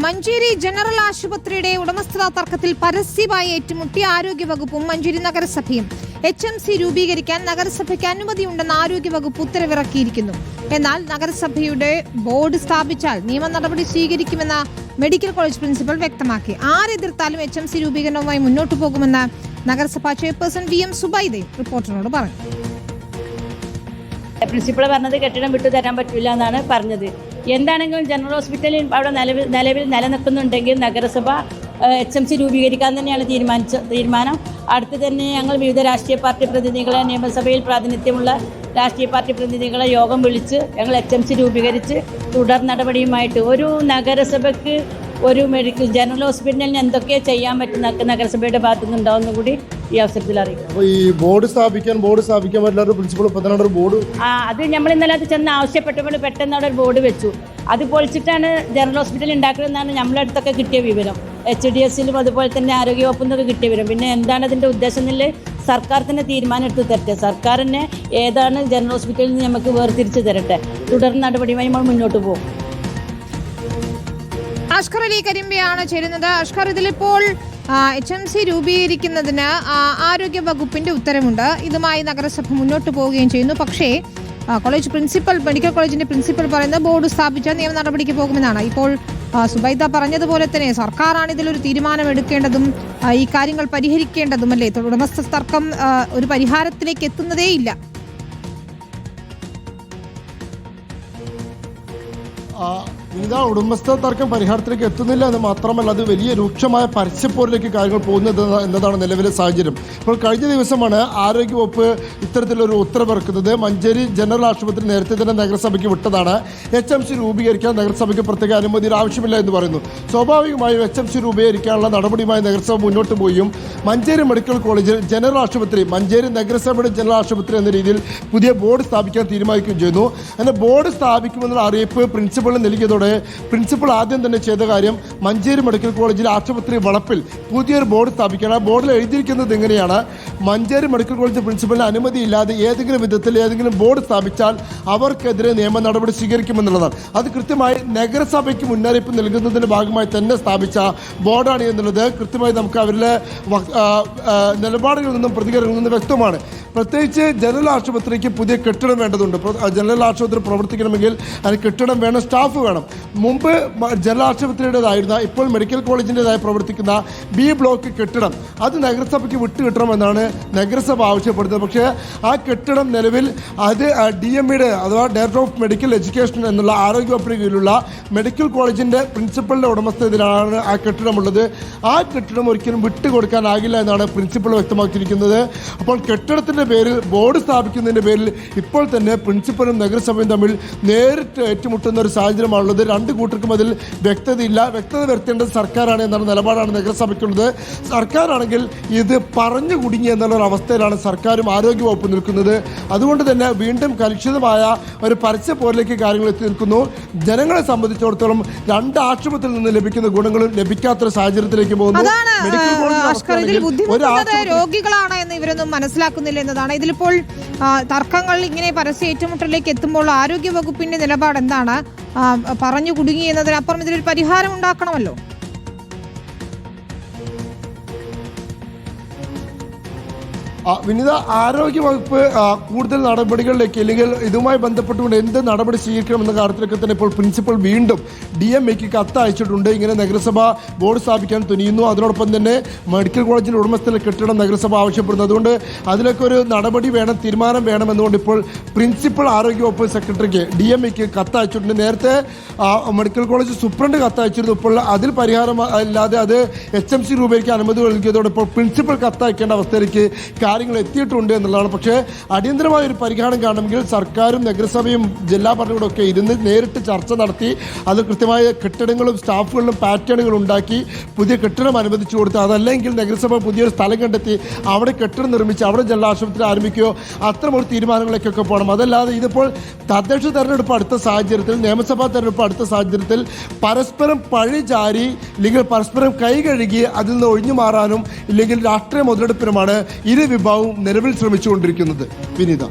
Manjeri general ആശുപത്രിയുടെ ഉടമസ്ഥതാ തർക്കത്തിൽ പരസ്യമായി ഏറ്റുമുട്ടി ആരോഗ്യവകുപ്പും മഞ്ചേരി നഗരസഭയും HMC രൂപീകരിക്കാൻ നഗരസഭയ്ക്ക് അനുമതിയുണ്ടെന്ന് ആരോഗ്യവകുപ്പ് ഉത്തരവിറക്കിയിരിക്കുന്നു. എന്നാൽ നഗരസഭയുടെ ബോർഡ് സ്ഥാപിച്ചാൽ നിയമ നടപടി സ്വീകരിക്കുമെന്ന് മെഡിക്കൽ കോളേജ് പ്രിൻസിപ്പൽ വ്യക്തമാക്കി. ആരെതിർത്താലും HMC രൂപീകരണവുമായി മുന്നോട്ടു പോകുമെന്ന് നഗരസഭാ ചെയർപേഴ്സൺ VM സുബൈദ റിപ്പോർട്ടറിനോട് പറഞ്ഞു. പ്രിൻസിപ്പൾ പറഞ്ഞത് കെട്ടിടം വിട്ടു തരാൻ പറ്റില്ല എന്നാണ് പറഞ്ഞത്. എന്താണെങ്കിലും ജനറൽ ഹോസ്പിറ്റലിൽ അവിടെ നിലവിൽ നിലനിൽക്കുന്നുണ്ടെങ്കിൽ നഗരസഭ HMC രൂപീകരിക്കാൻ തന്നെയാണ് തീരുമാനം. അടുത്ത് തന്നെ ഞങ്ങൾ വിവിധ രാഷ്ട്രീയ പാർട്ടി പ്രതിനിധികളെ, നിയമസഭയിൽ പ്രാതിനിധ്യമുള്ള രാഷ്ട്രീയ പാർട്ടി പ്രതിനിധികളെ യോഗം വിളിച്ച് ഞങ്ങൾ HMC രൂപീകരിച്ച് തുടർ നടപടിയുമായിട്ട് ഒരു നഗരസഭയ്ക്ക് ഒരു ജനറൽ ഹോസ്പിറ്റലിന് എന്തൊക്കെ ചെയ്യാൻ പറ്റുന്ന നഗരസഭയുടെ ഭാഗത്തുനിന്നുണ്ടാവുന്ന കൂടി ഈ അവസരത്തിൽ അറിയിക്കും. ഈ ബോർഡ് സ്ഥാപിക്കാൻ പറ്റില്ല പ്രിൻസിപ്പൾ ബോർഡ് അത് നമ്മൾ ഇന്നലെ അത് ചെന്ന് ആവശ്യപ്പെട്ടപ്പോൾ പെട്ടെന്ന് അവിടെ ഒരു ബോർഡ് വെച്ചു. അത് പൊളിച്ചിട്ടാണ് ജനറൽ ഹോസ്പിറ്റൽ ഉണ്ടാക്കുന്നതെന്നാണ് നമ്മളെ അടുത്തൊക്കെ കിട്ടിയ വിവരം. HDSലും അതുപോലെ തന്നെ ആരോഗ്യവകുപ്പിൽ നിന്നൊക്കെ കിട്ടിയ വിവരം. പിന്നെ എന്താണ് അതിൻ്റെ ഉദ്ദേശം എന്നുള്ളത് സർക്കാർ തന്നെ തീരുമാനം എടുത്ത് തരട്ടെ. സർക്കാർ തന്നെ ഏതാണ് ജനറൽ ഹോസ്പിറ്റലിൽ നിന്ന് നമുക്ക് വേർതിരിച്ച് തരട്ടെ. തുടർ നടപടിയുമായി നമ്മൾ മുന്നോട്ട് പോകും. അഷ്കർ അലി കരിമ്പയാണ് ചേരുന്നത്. അഷ്കർ, ഇതിലിപ്പോൾ HMC രൂപീകരിക്കുന്നതിന് ആരോഗ്യ വകുപ്പിന്റെ ഉത്തരവുണ്ട്. ഇതുമായി നഗരസഭ മുന്നോട്ട് പോവുകയും ചെയ്യുന്നു. പക്ഷേ കോളേജ് പ്രിൻസിപ്പൽ, മെഡിക്കൽ കോളേജിന്റെ പ്രിൻസിപ്പൽ പറയുന്നത് ബോർഡ് സ്ഥാപിച്ചാൽ നിയമ നടപടിക്ക് പോകുമെന്നാണ്. ഇപ്പോൾ സുബൈദ പറഞ്ഞതുപോലെ തന്നെ സർക്കാരാണ് ഇതിലൊരു തീരുമാനം എടുക്കേണ്ടതും ഈ കാര്യങ്ങൾ പരിഹരിക്കേണ്ടതും, അല്ലേ? ഉടമസ്ഥ തർക്കം ഒരു പരിഹാരത്തിലേക്ക് എത്തുന്നതേയില്ല. ഉടമസ്ഥ തർക്കം പരിഹാരത്തിലേക്ക് എത്തുന്നില്ല എന്ന് മാത്രമല്ല, അത് വലിയ രൂക്ഷമായ പരസ്യപ്പോരിലേക്ക് കാര്യങ്ങൾ പോകുന്നത് എന്നതാണ് നിലവിലെ സാഹചര്യം. ഇപ്പോൾ കഴിഞ്ഞ ദിവസമാണ് ആരോഗ്യവകുപ്പ് ഇത്തരത്തിലൊരു ഉത്തരവിറക്കുന്നത്. മഞ്ചേരി ജനറൽ ആശുപത്രി നേരത്തെ തന്നെ നഗരസഭയ്ക്ക് വിട്ടതാണ്. HMC രൂപീകരിക്കാൻ നഗരസഭയ്ക്ക് പ്രത്യേക അനുമതിയുടെ ആവശ്യമില്ല എന്ന് പറയുന്നു. സ്വാഭാവികമായും HMC രൂപീകരിക്കാനുള്ള നടപടിയുമായി നഗരസഭ മുന്നോട്ട് പോയും മഞ്ചേരി മെഡിക്കൽ കോളേജിൽ ജനറൽ ആശുപത്രി, മഞ്ചേരി നഗരസഭയുടെ ജനറൽ ആശുപത്രി എന്ന രീതിയിൽ പുതിയ ബോർഡ് സ്ഥാപിക്കാൻ തീരുമാനിക്കുകയും ചെയ്യുന്നു. അങ്ങനെ ബോർഡ് സ്ഥാപിക്കുമെന്നുള്ള അറിയിപ്പ് പ്രിൻസിപ്പളിന് നൽകിയതോടെ പ്രിൻസിപ്പൽ ആദ്യം തന്നെ ചെയ്ത കാര്യം മഞ്ചേരി മെഡിക്കൽ കോളേജിലെ ആശുപത്രി വളപ്പിൽ പുതിയൊരു ബോർഡ് സ്ഥാപിക്കണം. ബോർഡിൽ എഴുതിയിരിക്കുന്നത് എങ്ങനെയാണ്? മഞ്ചേരി മെഡിക്കൽ കോളേജ് പ്രിൻസിപ്പലിന് അനുമതിയില്ലാതെ ഏതെങ്കിലും വിധത്തിൽ ഏതെങ്കിലും ബോർഡ് സ്ഥാപിച്ചാൽ അവർക്കെതിരെ നിയമ നടപടി സ്വീകരിക്കുമെന്നുള്ളതാണ്. അത് കൃത്യമായി നഗരസഭയ്ക്ക് മുന്നറിയിപ്പ് നൽകുന്നതിന്റെ ഭാഗമായി തന്നെ സ്ഥാപിച്ച ബോർഡാണ് എന്നുള്ളത് കൃത്യമായി നമുക്ക് അവരുടെ നിലപാടുകളിൽ നിന്നും പ്രതികരണങ്ങളിൽ നിന്നും വ്യക്തമാണ്. പ്രത്യേകിച്ച് ജനറൽ ആശുപത്രിക്ക് പുതിയ കെട്ടിടം വേണ്ടതുണ്ട്. ജനറൽ ആശുപത്രി പ്രവർത്തിക്കണമെങ്കിൽ അതിന് കെട്ടിടം വേണം, സ്റ്റാഫ് വേണം. മുമ്പ് ജനറൽ ആശുപത്രിയുടേതായിരുന്ന, ഇപ്പോൾ മെഡിക്കൽ കോളേജിൻ്റെതായി പ്രവർത്തിക്കുന്ന B ബ്ലോക്ക് കെട്ടിടം അത് നഗരസഭയ്ക്ക് വിട്ടുകിട്ടണമെന്നാണ് നഗരസഭ ആവശ്യപ്പെടുന്നത്. പക്ഷേ ആ കെട്ടിടം നിലവിൽ അത് DMEയുടെ അഥവാ ഡയറക്ടർ ഓഫ് മെഡിക്കൽ എഡ്യൂക്കേഷൻ എന്നുള്ള ആരോഗ്യവകുപ്പിന് കീഴിലുള്ള മെഡിക്കൽ കോളേജിൻ്റെ പ്രിൻസിപ്പലിൻ്റെ ഉടമസ്ഥതയിലാണ് ആ കെട്ടിടമുള്ളത്. ആ കെട്ടിടം ഒരിക്കലും വിട്ടുകൊടുക്കാനാകില്ല എന്നാണ് പ്രിൻസിപ്പൽ വ്യക്തമാക്കിയിരിക്കുന്നത്. അപ്പോൾ കെട്ടിടത്തിൻ്റെ പേരിൽ, ബോർഡ് സ്ഥാപിക്കുന്നതിൻ്റെ പേരിൽ ഇപ്പോൾ തന്നെ പ്രിൻസിപ്പലും നഗരസഭയും തമ്മിൽ നേരിട്ട് ഏറ്റുമുട്ടുന്ന ഒരു സാഹചര്യമാണുള്ളത്. രണ്ട് കൂട്ടർക്കും അതിൽ വ്യക്തതയില്ല. വ്യക്തത വരുത്തേണ്ടത് സർക്കാരാണ് എന്നാണ് നിലപാടാണ് നഗരസഭയ്ക്കുള്ളത്. സർക്കാരാണെങ്കിൽ ഇത് പറഞ്ഞു കുടുങ്ങി എന്നുള്ള അവസ്ഥയിലാണ് സർക്കാരും ആരോഗ്യവകുപ്പ് നിൽക്കുന്നത്. അതുകൊണ്ട് തന്നെ വീണ്ടും കലുഷിതമായ ഒരു പരസ്യ പോരിലേക്ക് കാര്യങ്ങൾ എത്തി നിൽക്കുന്നു. ജനങ്ങളെ സംബന്ധിച്ചിടത്തോളം രണ്ട് ആശുപത്രിയിൽ നിന്ന് ലഭിക്കുന്ന ഗുണങ്ങളും ലഭിക്കാത്തൊരു സാഹചര്യത്തിലേക്ക് പോകുന്നു. രോഗികളാണ് എന്ന് ഇവരൊന്നും മനസ്സിലാക്കുന്നില്ല എന്നതാണ്. ഇതിലിപ്പോൾ തർക്കങ്ങൾ ഇങ്ങനെ പരസ്യ ഏറ്റുമുട്ടലിലേക്ക് എത്തുമ്പോൾ ആരോഗ്യ വകുപ്പിന്റെ നിലപാട് എന്താണ്? പറഞ്ഞു കുടുങ്ങി എന്നതിനപ്പുറം ഇതിലൊരു പരിഹാരം ഉണ്ടാക്കണമല്ലോ. വിനിത, ആരോഗ്യവകുപ്പ് കൂടുതൽ നടപടികളിലേക്ക്, അല്ലെങ്കിൽ ഇതുമായി ബന്ധപ്പെട്ടുകൊണ്ട് എന്ത് നടപടി സ്വീകരിക്കണമെന്ന കാര്യത്തിലൊക്കെ തന്നെ ഇപ്പോൾ പ്രിൻസിപ്പൽ വീണ്ടും DMEക്ക് കത്ത് അയച്ചിട്ടുണ്ട്. ഇങ്ങനെ നഗരസഭ ബോർഡ് സ്ഥാപിക്കാൻ തുനിയുന്നു. അതിനോടൊപ്പം തന്നെ മെഡിക്കൽ കോളേജിൻ്റെ ഉടമസ്ഥയിലെ കെട്ടിടം നഗരസഭ ആവശ്യപ്പെടുന്നു. അതുകൊണ്ട് അതിലൊക്കെ ഒരു നടപടി വേണം, തീരുമാനം വേണം എന്നുകൊണ്ട് ഇപ്പോൾ പ്രിൻസിപ്പൽ ആരോഗ്യവകുപ്പ് സെക്രട്ടറിക്ക് DMEക്ക് കത്ത് അയച്ചിട്ടുണ്ട്. നേരത്തെ മെഡിക്കൽ കോളേജ് സൂപ്രണ്ട് കത്ത് അയച്ചിരുന്നു. ഇപ്പോൾ അതിൽ പരിഹാരം ഇല്ലാതെ അത് HMC രൂപീകരിക്കാൻ അനുമതി നൽകിയതോടെ ഇപ്പോൾ പ്രിൻസിപ്പൽ കത്ത് അയക്കേണ്ട അവസ്ഥയിലേക്ക് കാര്യങ്ങൾ എത്തിയിട്ടുണ്ട് എന്നുള്ളതാണ്. പക്ഷേ അടിയന്തരമായ ഒരു പരിഹാരം കാണണമെങ്കിൽ സർക്കാരും നഗരസഭയും ജില്ലാ ഭരണകൂടവും ഒക്കെ ഇരുന്ന് നേരിട്ട് ചർച്ച നടത്തി അത് കൃത്യമായ കെട്ടിടങ്ങളും സ്റ്റാഫുകളിലും പാറ്റേണുകളും ഉണ്ടാക്കി പുതിയ കെട്ടിടം അനുവദിച്ചു കൊടുത്ത്, അതല്ലെങ്കിൽ നഗരസഭ പുതിയൊരു സ്ഥലം കണ്ടെത്തി അവിടെ കെട്ടിടം നിർമ്മിച്ച് അവിടെ ജില്ലാ ആശുപത്രി ആരംഭിക്കുകയോ അത്തരമൊരു തീരുമാനങ്ങളിലേക്കൊക്കെ പോകണം. അതല്ലാതെ ഇതിപ്പോൾ തദ്ദേശ തെരഞ്ഞെടുപ്പ് അടുത്ത സാഹചര്യത്തിൽ, നിയമസഭാ തെരഞ്ഞെടുപ്പ് അടുത്ത സാഹചര്യത്തിൽ പരസ്പരം പഴിചാരി ഇല്ലെങ്കിൽ പരസ്പരം കൈ കഴുകി അതിൽ നിന്ന് ഒഴിഞ്ഞു മാറാനും ഇല്ലെങ്കിൽ രാഷ്ട്രീയ മുതലെടുപ്പിനുമാണ് ഇരു വിഭാഗവും നിലവിൽ ശ്രമിച്ചുകൊണ്ടിരിക്കുന്നത്. വിനീത.